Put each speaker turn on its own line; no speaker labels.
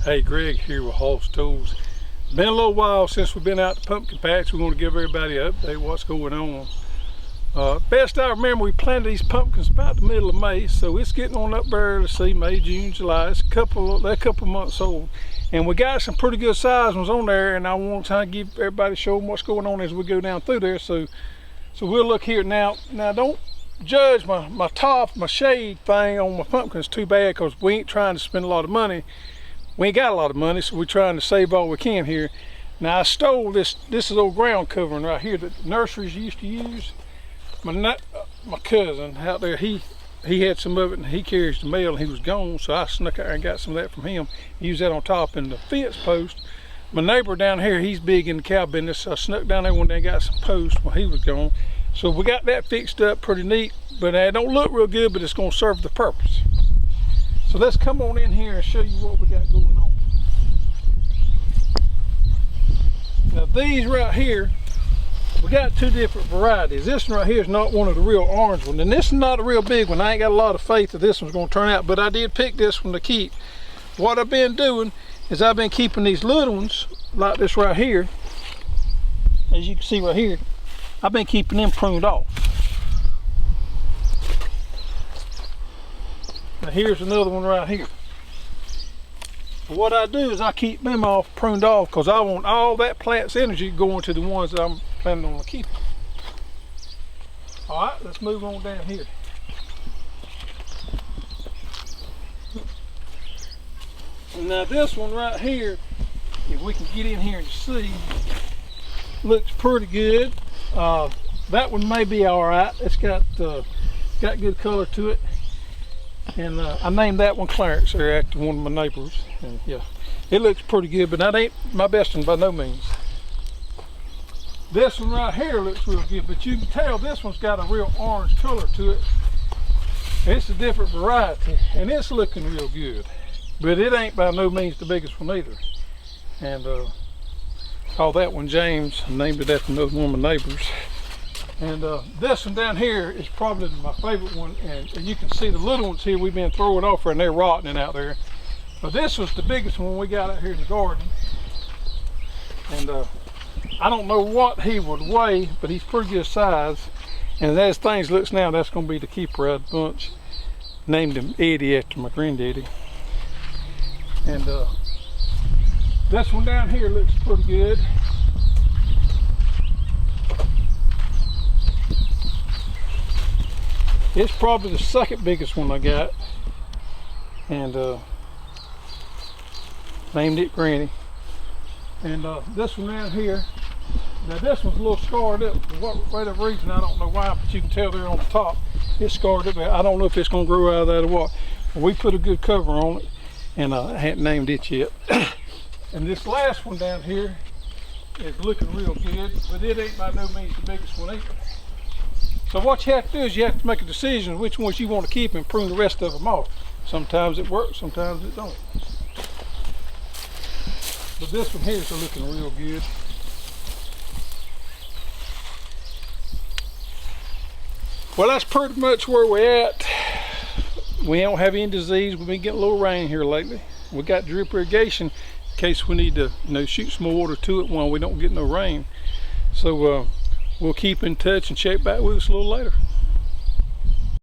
Hey, Greg here with Hoss Tools. Been a little while since we've been out to pumpkin patch. We want to give everybody an update what's going on. Best I remember, we planted these pumpkins about the middle of May, so it's getting on up there. Let's see, May, June, July. It's they're a couple months old, and we got some pretty good sized ones on there. And I want to try to give everybody, show them what's going on as we go down through there. So we'll look here now. Now, don't judge my shade thing on my pumpkins too bad, because we ain't trying to spend a lot of money. We ain't got a lot of money, so we're trying to save all we can here. Now, I stole this is old ground covering right here that nurseries used to use. My cousin out there, he had some of it, and he carries the mail, and he was gone, so I snuck out and got some of that from him. He used that on top in the fence post. My neighbor down here, he's big in the cow business, so I snuck down there one day and got some posts while he was gone. So we got that fixed up pretty neat, but it don't look real good, but it's gonna serve the purpose. So let's come on in here and show you what we got going on. Now these right here, we got two different varieties. This one right here is not one of the real orange ones, and this is not a real big one. I ain't got a lot of faith that this one's gonna turn out, but I did pick this one to keep. What I've been doing is I've been keeping these little ones, like this right here, as you can see right here, I've been keeping them pruned off. Now here's another one right here. What I do is I keep them all pruned off, because I want all that plant's energy going to the ones that I'm planning on keeping. All right, let's move on down here. Now this one right here, if we can get in here and see, looks pretty good. That one may be all right. It's got good color to it. And I named that one Clarence there after one of my neighbors. And yeah, it looks pretty good, but that ain't my best one by no means. This one right here looks real good, but you can tell this one's got a real orange color to it. It's a different variety, and it's looking real good. But it ain't by no means the biggest one either. And call that one James, and named it after another one of my neighbors. And this one down here is probably my favorite one, and you can see the little ones here we've been throwing off, and they're rotting out there. But this was the biggest one we got out here in the garden. And I don't know what he would weigh, but he's pretty good size. And as things looks now, that's going to be the keeper of the bunch. Named him Eddie after my granddaddy. And this one down here looks pretty good. It's probably the second biggest one I got, and named it Granny. And this one down here, now this one's a little scarred up for whatever reason. I don't know why, but you can tell there on the top it's scarred up. I don't know if it's going to grow out of that or what. We put a good cover on it, and I hadn't named it yet. And this last one down here is looking real good, but it ain't by no means the biggest one either. So what you have to do is you have to make a decision which ones you want to keep and prune the rest of them off. Sometimes it works, sometimes it don't. But this one here is looking real good. Well, that's pretty much where we're at. We don't have any disease. We've been getting a little rain here lately. We got drip irrigation in case we need to, shoot some more water to it while we don't get no rain. So we'll keep in touch and check back with us a little later.